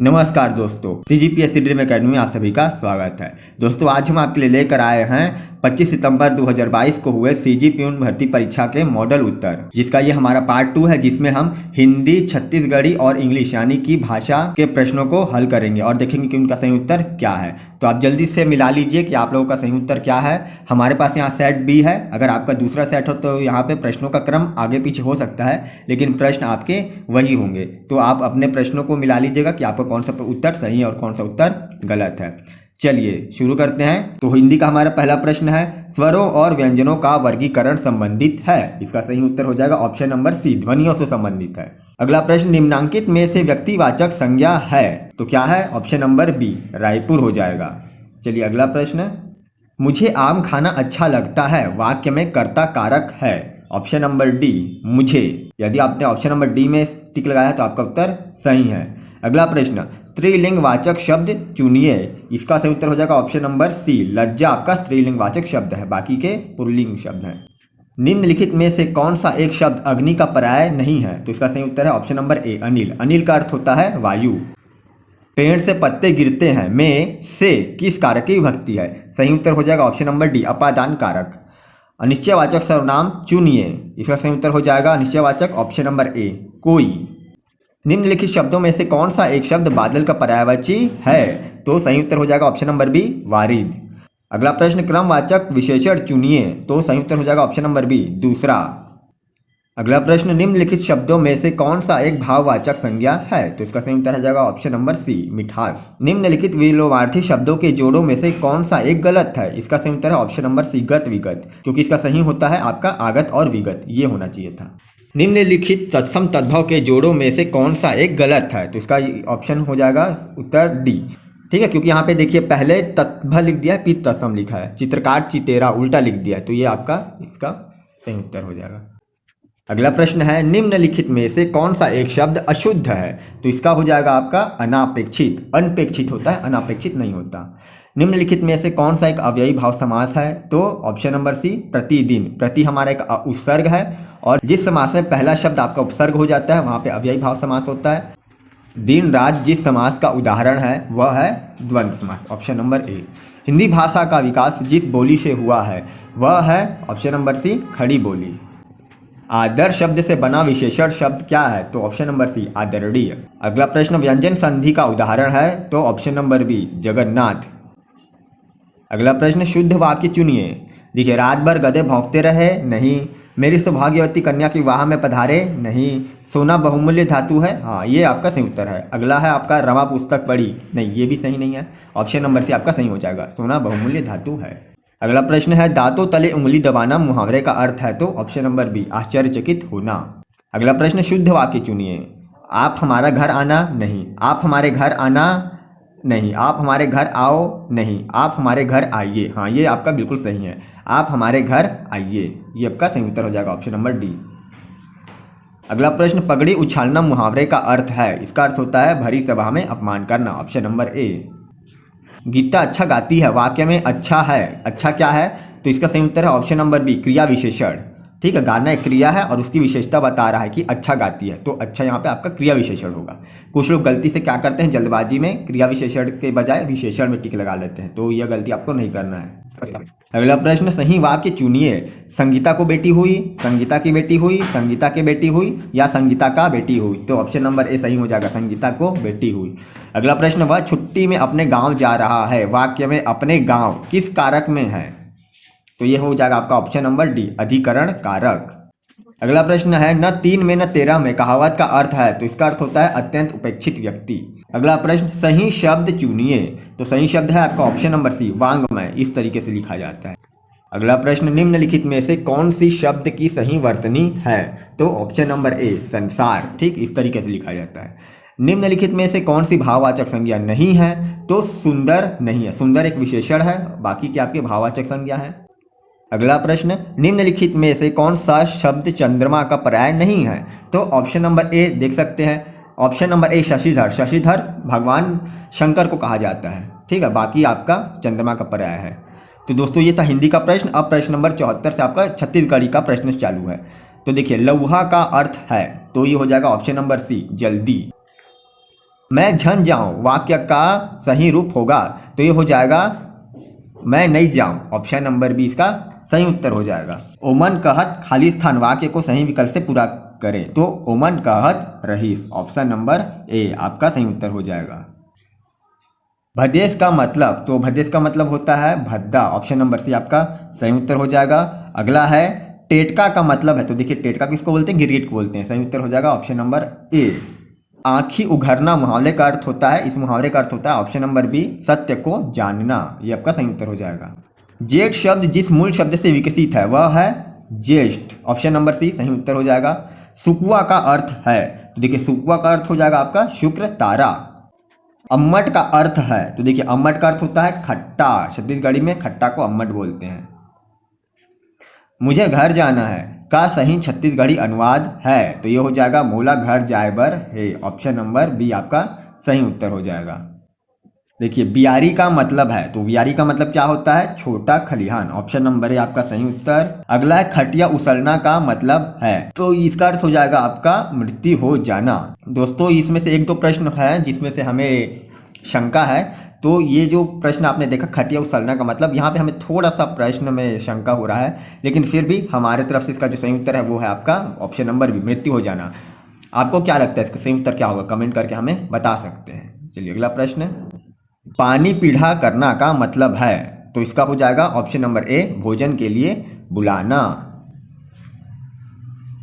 नमस्कार दोस्तों, CGPSC dream academy में आप सभी का स्वागत है। दोस्तों आज हम आपके लिए लेकर आए हैं 25 सितंबर 2022 को हुए CG प्यून भर्ती परीक्षा के मॉडल उत्तर, जिसका ये हमारा पार्ट 2 है, जिसमें हम हिंदी, छत्तीसगढ़ी और इंग्लिश यानी कि भाषा के प्रश्नों को हल करेंगे और देखेंगे कि उनका सही उत्तर क्या है। तो आप जल्दी से मिला लीजिए कि आप लोगों का सही उत्तर क्या है। हमारे पास यहाँ सेट बी है, अगर आपका दूसरा सेट हो तो यहाँ पे प्रश्नों का क्रम आगे पीछे हो सकता है, लेकिन प्रश्न आपके वही होंगे। तो आप अपने प्रश्नों को मिला लीजिएगा कि आपका कौन सा उत्तर सही है और कौन सा उत्तर गलत है। चलिए शुरू करते हैं। तो हिंदी का हमारा पहला प्रश्न है, स्वरों और व्यंजनों का वर्गीकरण संबंधित है। इसका सही उत्तर हो जाएगा ऑप्शन नंबर सी, ध्वनियों से संबंधित है। अगला प्रश्न, निम्नांकित में से व्यक्तिवाचक संज्ञा है, तो क्या है? ऑप्शन नंबर बी, रायपुर हो जाएगा। चलिए अगला प्रश्न, मुझे आम खाना अच्छा लगता है, वाक्य में कर्ता कारक है। ऑप्शन नंबर डी, मुझे। यदि आपने ऑप्शन नंबर डी में टिक लगाया है तो आपका उत्तर सही है। अगला प्रश्न, स्त्रीलिंग वाचक शब्द चुनिए। इसका सही उत्तर हो जाएगा ऑप्शन नंबर सी, लज्जा आपका स्त्रीलिंग वाचक शब्द है, बाकी के पुल्लिंग शब्द हैं। निम्नलिखित में से कौन सा एक शब्द अग्नि का पर्याय नहीं है? तो इसका सही उत्तर है ऑप्शन नंबर ए, अनिल। अनिल का अर्थ होता है वायु। पेड़ से पत्ते गिरते हैं में से किस कारक की विभक्ति है? सही उत्तर हो जाएगा ऑप्शन नंबर डी, अपादान कारक। अनिश्चयवाचक सर्वनाम चुनिए। इसका सही उत्तर हो जाएगा अनिश्चयवाचक ऑप्शन नंबर ए, कोई। निम्नलिखित शब्दों में से कौन सा एक शब्द बादल का पर्यायवाची है? तो सही उत्तर हो जाएगा ऑप्शन नंबर बी, वारिद। अगला प्रश्न, क्रमवाचक विशेषण चुनिए। तो सही उत्तर हो जाएगा ऑप्शन नंबर बी, दूसरा। अगला प्रश्न, निम्नलिखित शब्दों में से कौन सा एक भाववाचक संज्ञा है? तो इसका सही उत्तर हो जाएगा ऑप्शन नंबर सी, मिठास। निम्नलिखित विलोमार्थी शब्दों के जोड़ों में से कौन सा एक गलत है? इसका सही उत्तर है ऑप्शन नंबर सी, गत विगत, क्योंकि इसका सही होता है आपका आगत और विगत, ये होना चाहिए था। निम्नलिखित तत्सम तद्भव के जोड़ों में से कौन सा एक गलत है? तो इसका ऑप्शन हो जाएगा उत्तर डी, ठीक है, क्योंकि यहाँ पे देखिए पहले तत्भव लिख दिया है, फिर तत्सम लिखा है। चित्रकार चितेरा उल्टा लिख दिया है, तो ये आपका इसका सही उत्तर हो जाएगा। अगला प्रश्न है, निम्नलिखित में से कौन सा एक शब्द अशुद्ध है? तो इसका हो जाएगा आपका अनापेक्षित। अनपेक्षित होता है, अनापेक्षित नहीं होता। निम्नलिखित में से कौन सा एक अव्ययी भाव समास है? तो ऑप्शन नंबर सी, प्रतिदिन। प्रति हमारा एक उपसर्ग है और जिस समास में पहला शब्द आपका उपसर्ग हो जाता है वहां पे अव्ययी भाव समास होता है। दिन रात जिस समास का उदाहरण है वह है द्वंद्व समास, ऑप्शन नंबर ए। हिंदी भाषा का विकास जिस बोली से हुआ है वह है ऑप्शन नंबर सी, खड़ी बोली। आदर शब्द से बना विशेषण शब्द क्या है? तो ऑप्शन नंबर सी, आदरणीय। अगला प्रश्न, व्यंजन संधि का उदाहरण है? तो ऑप्शन नंबर बी, जगन्नाथ। अगला प्रश्न, शुद्ध वाक्य चुनिए। देखिए, रात भर गधे भौंकते रहे, नहीं। मेरी सौभाग्यवती कन्या की विवाह में पधारे, नहीं। सोना बहुमूल्य धातु है, हाँ, ये आपका सही उत्तर है। अगला है आपका रमा पुस्तक पढ़ी, नहीं, ये भी सही नहीं है। ऑप्शन नंबर सी आपका सही हो जाएगा, सोना बहुमूल्य धातु है। अगला प्रश्न है, दांतों तले उंगली दबाना मुहावरे का अर्थ है? तो ऑप्शन नंबर बी, आश्चर्यचकित होना। अगला प्रश्न, शुद्ध वाक्य चुनिए। आप हमारा घर आना, नहीं। आप हमारे घर आना, नहीं। आप हमारे घर आओ, नहीं। आप हमारे घर आइए, हाँ, ये आपका बिल्कुल सही है। आप हमारे घर आइए, ये आपका सही उत्तर हो जाएगा ऑप्शन नंबर डी। अगला प्रश्न, पगड़ी उछालना मुहावरे का अर्थ है? इसका अर्थ होता है भरी सभा में अपमान करना, ऑप्शन नंबर ए। गीता अच्छा गाती है, वाक्य में अच्छा है, अच्छा क्या है? तो इसका सही उत्तर है ऑप्शन नंबर बी, क्रिया विशेषण। ठीक है, गाना एक क्रिया है और उसकी विशेषता बता रहा है कि अच्छा गाती है, तो अच्छा यहाँ पे आपका क्रिया विशेषण होगा। कुछ लोग गलती से क्या करते हैं, जल्दबाजी में क्रिया विशेषण के बजाय विशेषण में टिक लगा लेते हैं, तो यह गलती आपको नहीं करना है। अगला प्रश्न, सही वाक्य चुनिए। संगीता को बेटी हुई, संगीता की बेटी हुई, संगीता की बेटी हुई या संगीता का बेटी हुई? तो ऑप्शन नंबर ए सही हो जाएगा, संगीता को बेटी हुई। अगला प्रश्न, वह छुट्टी में अपने गांव जा रहा है, वाक्य में अपने गांव किस कारक में है? तो ये हो जाएगा आपका ऑप्शन नंबर डी, अधिकरण कारक। अगला प्रश्न है, न 3 में न 13 में कहावत का अर्थ है? तो इसका अर्थ होता है अत्यंत उपेक्षित व्यक्ति। अगला प्रश्न, सही शब्द चुनिए। तो सही शब्द है आपका ऑप्शन नंबर सी, वांग्मय, इस तरीके से लिखा जाता है। अगला प्रश्न, निम्नलिखित में से कौन सी शब्द की सही वर्तनी है? तो ऑप्शन नंबर ए, संसार, ठीक, इस तरीके से लिखा जाता है। निम्नलिखित में से कौन सी भाववाचक संज्ञा नहीं है? तो सुंदर नहीं है, सुंदर एक विशेषण है, बाकी के आपके भाववाचक संज्ञा है। अगला प्रश्न, निम्नलिखित में से कौन सा शब्द चंद्रमा का पर्याय नहीं है? तो ऑप्शन नंबर ए देख सकते हैं, option number A, Shashidhar. Shashidhar भगवान शंकर को कहा जाता है, ठीक है, बाकी आपका चंद्रमा का पर्याय है। तो दोस्तों ये था हिंदी का प्रश्न। अब प्रश्न नंबर 74 से आपका छत्तीसगढ़ी का प्रश्न चालू है। तो देखिए, लौहा का अर्थ है, तो ये हो जाएगा ऑप्शन नंबर सी, जल्दी। मैं झन जाऊं वाक्य का सही रूप होगा, तो ये हो जाएगा मैं नहीं जाऊं। ऑप्शन नंबर बी इसका सही उत्तर हो जाएगा। ओमन कहत खाली स्थान वाक्य को सही विकल्प से पूरा करें, तो ओमन कहत रहीस। ऑप्शन नंबर ए आपका सही उत्तर हो जाएगा। भदेश का मतलब, तो भदेश का मतलब होता है भद्दा। ऑप्शन नंबर सी आपका सही उत्तर हो जाएगा। अगला है टेटका का मतलब है, तो देखिए टेटका किसको बोलते हैं, गिरगिट को बोलते हैं। सही उत्तर हो जाएगा ऑप्शन नंबर ए। आंखी उघरना मुहावरे का अर्थ होता है, इस मुहावरे का अर्थ होता है ऑप्शन नंबर बी सत्य को जानना। ये आपका सही उत्तर हो जाएगा। जेठ शब्द जिस मूल शब्द से विकसित है वह है ज्येष्ठ। ऑप्शन नंबर सी सही उत्तर हो जाएगा। सुकुआ का अर्थ है, तो देखिए सुकुआ का अर्थ हो जाएगा आपका शुक्र तारा। अम्मट का अर्थ है, तो देखिए अम्मट का अर्थ होता है खट्टा। छत्तीसगढ़ी में खट्टा को अम्मट बोलते हैं। मुझे घर जाना है का सही छत्तीसगढ़ी अनुवाद है, तो ये हो जाएगा मोला घर जाए बर है। ऑप्शन नंबर बी आपका सही उत्तर हो जाएगा। देखिए बियारी का मतलब है, तो बियारी का मतलब क्या होता है, छोटा खलिहान। ऑप्शन नंबर ए आपका सही उत्तर। अगला है खटिया उछलना का मतलब है, तो इसका अर्थ हो जाएगा आपका मृत्यु हो जाना। दोस्तों इसमें से एक दो प्रश्न है जिसमें से हमें शंका है, तो ये जो प्रश्न आपने देखा खटिया उछलना का मतलब, यहाँ पे हमें थोड़ा सा प्रश्न में शंका हो रहा है, लेकिन फिर भी हमारे तरफ से इसका जो सही उत्तर है वो है आपका ऑप्शन नंबर बी मृत्यु हो जाना। आपको क्या लगता है इसका सही उत्तर क्या होगा, कमेंट करके हमें बता सकते हैं। चलिए अगला प्रश्न, पानी पीढ़ा करना का मतलब है, तो इसका हो जाएगा ऑप्शन नंबर ए भोजन के लिए बुलाना।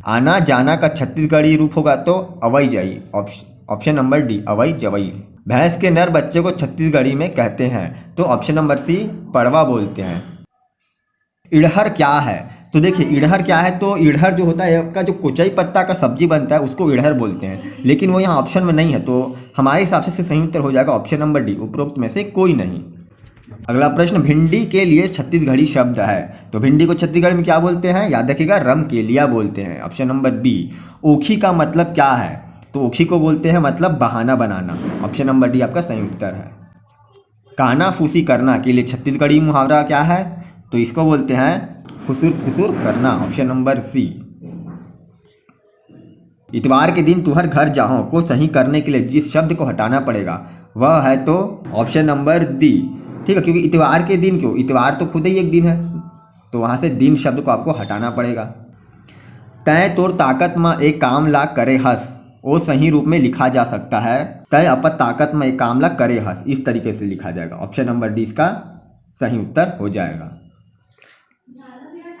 आना जाना का छत्तीसगढ़ी रूप होगा तो अवई जाई। ऑप्शन नंबर डी अवई जवई। भैंस के नर बच्चे को छत्तीसगढ़ी में कहते हैं, तो ऑप्शन नंबर सी पड़वा बोलते हैं। इड़हर क्या है, तो देखिए इड़हर क्या है, तो इड़हर जो होता है आपका जो कुचई पत्ता का सब्जी बनता है उसको इड़हर बोलते हैं, लेकिन वो यहाँ ऑप्शन में नहीं है, तो हमारे हिसाब से सही उत्तर हो जाएगा ऑप्शन नंबर डी उपरोक्त में से कोई नहीं। अगला प्रश्न, भिंडी के लिए छत्तीसगढ़ी शब्द है, तो भिंडी को छत्तीसगढ़ में क्या बोलते हैं, याद रखिएगा रमकेलिया बोलते हैं। Option number B. ओखी का मतलब क्या है, तो ओखी को बोलते हैं मतलब बहाना बनाना। ऑप्शन नंबर डी आपका सही उत्तर है। काना फूसी करना के लिए छत्तीसगढ़ी मुहावरा क्या है, तो इसको बोलते हैं फुसुर फुसुर करना। Option number C. इतवार के दिन तुहर घर जाओ को सही करने के लिए जिस शब्द को हटाना पड़ेगा वह है, तो ऑप्शन नंबर डी। ठीक है, क्योंकि इतवार के दिन क्यों, इतवार तो खुद ही एक दिन है, तो वहां से दिन शब्द को आपको हटाना पड़ेगा। तय तोर ताकत में एक काम ला करे हस, वो सही रूप में लिखा जा सकता है तय अपन ताकत में एक काम ला करे हस, इस तरीके से लिखा जाएगा। ऑप्शन नंबर डी इसका सही उत्तर हो जाएगा।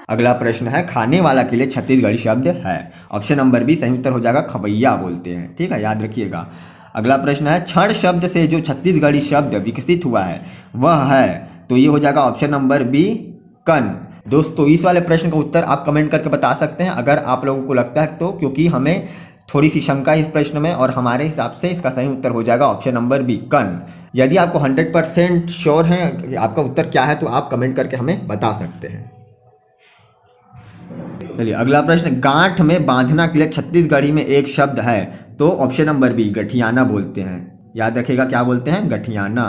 अगला प्रश्न है खाने वाला के लिए छत्तीसगढ़ी शब्द है, ऑप्शन नंबर बी सही उत्तर हो जाएगा खवैया बोलते हैं। ठीक है, याद रखिएगा। अगला प्रश्न है क्षण शब्द से जो छत्तीसगढ़ी शब्द विकसित हुआ है वह है, तो ये हो जाएगा ऑप्शन नंबर बी कन। दोस्तों इस वाले प्रश्न का उत्तर आप कमेंट करके बता सकते हैं अगर आप लोगों को लगता है तो, क्योंकि हमें थोड़ी सी शंका है इस प्रश्न में, और हमारे हिसाब से इसका सही उत्तर हो जाएगा ऑप्शन नंबर बी कन। यदि आपको 100% श्योर है आपका उत्तर क्या है तो आप कमेंट करके हमें बता सकते हैं। चलिए अगला प्रश्न, गांठ में बांधना के लिए छत्तीसगढ़ी में एक शब्द है, तो ऑप्शन नंबर बी गठियाना बोलते हैं। याद रखिएगा क्या बोलते हैं, गठियाना।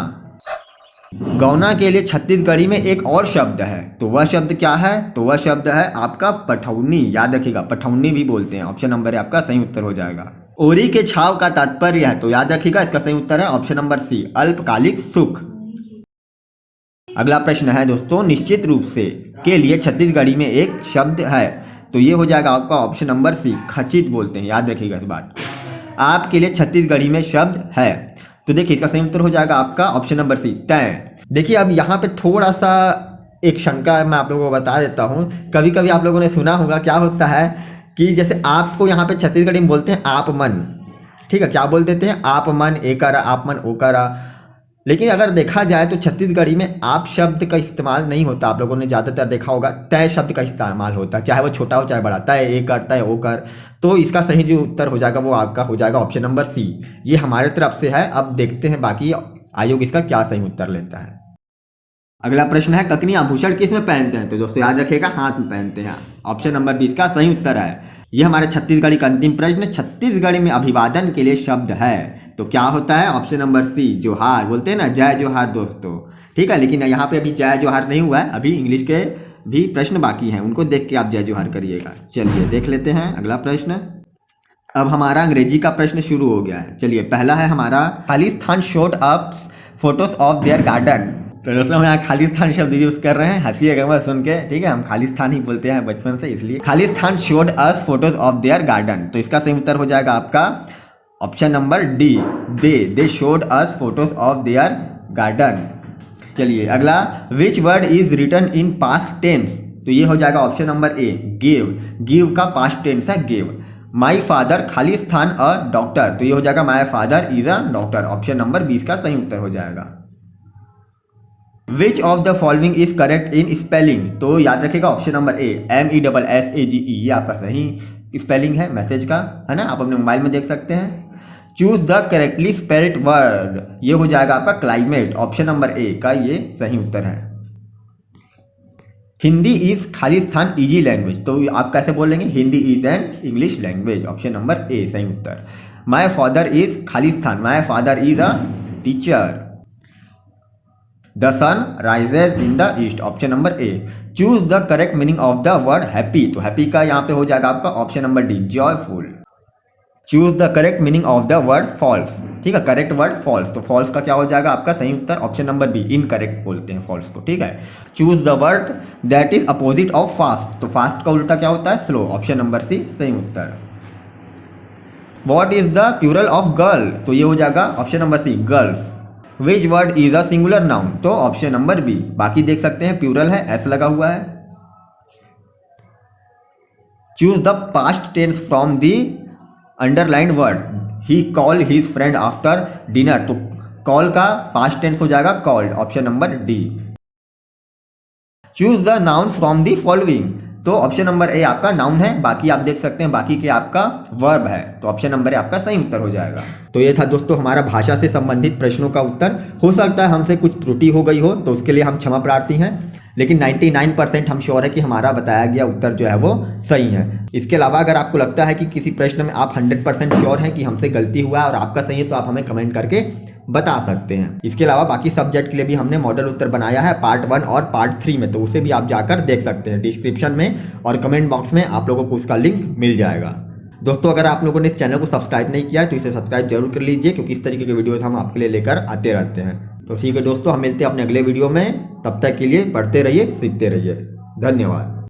गौना के लिए छत्तीसगढ़ी में एक और शब्द है, तो वह शब्द क्या है, तो वह शब्द है आपका पठौनी। याद रखिएगा पठौनी भी बोलते हैं। ऑप्शन नंबर है आपका सही उत्तर हो जाएगा। ओरी के छाव का तात्पर्य है, तो याद रखिएगा इसका सही उत्तर है ऑप्शन नंबर सी अल्पकालिक सुख। अगला प्रश्न है दोस्तों, निश्चित रूप से के लिए छत्तीसगढ़ी में एक शब्द है, तो ये हो जाएगा आपका ऑप्शन नंबर सी खचित बोलते हैं। याद रखिएगा इस बात। आपके लिए छत्तीसगढ़ी में शब्द है, तो देखिए इसका सही उत्तर हो जाएगा आपका ऑप्शन नंबर सी तय। देखिए अब यहाँ पे थोड़ा सा एक शंका मैं आप लोगों को बता देता हूँ। कभी कभी आप लोगों ने सुना होगा क्या होता है कि जैसे आपको यहाँ पे छत्तीसगढ़ी में बोलते हैं आप मन, ठीक है, क्या बोल देते हैं आप मन ए करा, आप मन ओ करा, लेकिन अगर देखा जाए तो छत्तीसगढ़ी में आप शब्द का इस्तेमाल नहीं होता। आप लोगों ने ज़्यादातर देखा होगा तय शब्द का इस्तेमाल होता है, चाहे वो छोटा हो चाहे बड़ा। तय ए कर, तय ओ कर, तो इसका सही जो उत्तर हो जाएगा वो आपका हो जाएगा ऑप्शन नंबर सी। ये हमारे तरफ से है, अब देखते हैं बाकी आयोग इसका क्या सही उत्तर लेता है। अगला प्रश्न है ककनी आभूषण किस में पहनते हैं, तो दोस्तों याद रखिएगा हाथ में पहनते हैं। ऑप्शन नंबर बी इसका सही उत्तर है। यह हमारे छत्तीसगढ़ी का अंतिम प्रश्न, छत्तीसगढ़ी में अभिवादन के लिए शब्द है, तो क्या होता है, ऑप्शन नंबर सी जोहार बोलते हैं ना, जय जोहार दोस्तों। ठीक है, लेकिन यहाँ पे अभी जय जोहार नहीं हुआ है, अभी इंग्लिश के भी प्रश्न बाकी हैं, उनको देख के आप जय जोहार करिएगा। चलिए देख लेते हैं अगला प्रश्न। अब हमारा अंग्रेजी का प्रश्न शुरू हो गया है। चलिए, पहला है हमारा, Khalistan showed up photos of their garden. तो दोस्तों हम यहाँ खालिस्तान शब्द यूज कर रहे हैं, हंसीएगा मत सुन के, ठीक है। हम खालिस्तान ही बोलते हैं बचपन से, इसलिए खालिस्तान showed us photos of their garden. तो इसका सही उत्तर हो जाएगा आपका option number D, they showed us photos of their garden. चलिए अगला, which word is written in past tense. तो ये हो जाएगा ऑप्शन नंबर ए, गिव का पास्ट टेंस है गिव। माई फादर खालिस्तान अ डॉक्टर। तो ये हो जाएगा my father is a doctor. Option number 20 का सही उत्तर हो जाएगा। Which of the following is correct in spelling. तो याद रखिएगा ऑप्शन नंबर ए, MESSAGE, ये आपका सही स्पेलिंग है मैसेज का, है ना। आप अपने मोबाइल में देख सकते हैं। Choose the correctly spelled word, ये हो जाएगा आपका क्लाइमेट। ऑप्शन नंबर ए का ये सही उत्तर है। हिंदी इज खालिस्तान इजी लैंग्वेज। तो आप कैसे बोलेंगे, Hindi is an English language. Option number A सही उत्तर। माई फादर इज खालिस्तान, my father is a teacher. The sun rises in the east. Option number A. Choose the correct meaning of the word happy. तो happy का यहाँ पे हो जाएगा आपका option number D, joyful. Choose the correct meaning of the word false. ठीक है, correct word false. तो फॉल्स का क्या हो जाएगा आपका सही उत्तर ऑप्शन नंबर बी, इनकरेक्ट बोलते हैं फॉल्स को, ठीक है। Choose the word that is opposite of fast. तो फास्ट का उल्टा क्या होता है, स्लो। ऑप्शन नंबर सी सही उत्तर। What is the plural of girl. तो ये हो जाएगा option number C, girls. Which word is a singular noun. तो ऑप्शन नंबर बी। बाकी देख सकते हैं प्लूरल है, एस लगा हुआ है। Choose the past tense from the underlined word, he call his friend after dinner. तो कॉल का पास्ट टेंस हो जाएगा called. Option number D. Choose the noun from the following. तो ऑप्शन नंबर ए आपका noun है, बाकी आप देख सकते हैं बाकी के आपका वर्ब है। तो ऑप्शन नंबर ए आपका सही उत्तर हो जाएगा। तो ये था दोस्तों हमारा भाषा से संबंधित प्रश्नों का उत्तर। हो सकता है हमसे कुछ त्रुटि हो गई हो, तो उसके लिए हम क्षमा प्रार्थी हैं, लेकिन 99% हम श्योर है कि हमारा बताया गया उत्तर जो है वो सही है। इसके अलावा अगर आपको लगता है कि किसी प्रश्न में आप 100% श्योर हैं कि हमसे गलती हुआ है और आपका सही है, तो आप हमें कमेंट करके बता सकते हैं। इसके अलावा बाकी सब्जेक्ट के लिए भी हमने मॉडल उत्तर बनाया है पार्ट 1 और पार्ट 3 में, तो उसे भी आप जाकर देख सकते हैं। डिस्क्रिप्शन में और कमेंट बॉक्स में आप लोगों को उसका लिंक मिल जाएगा। दोस्तों अगर आप लोगों ने इस चैनल को सब्सक्राइब नहीं किया है तो इसे सब्सक्राइब जरूर कर लीजिए, क्योंकि इस तरीके के वीडियोस हम आपके लिए लेकर आते रहते हैं। तो ठीक है दोस्तों, हम मिलते हैं अपने अगले वीडियो में। तब तक के लिए पढ़ते रहिए, सीखते रहिए। धन्यवाद।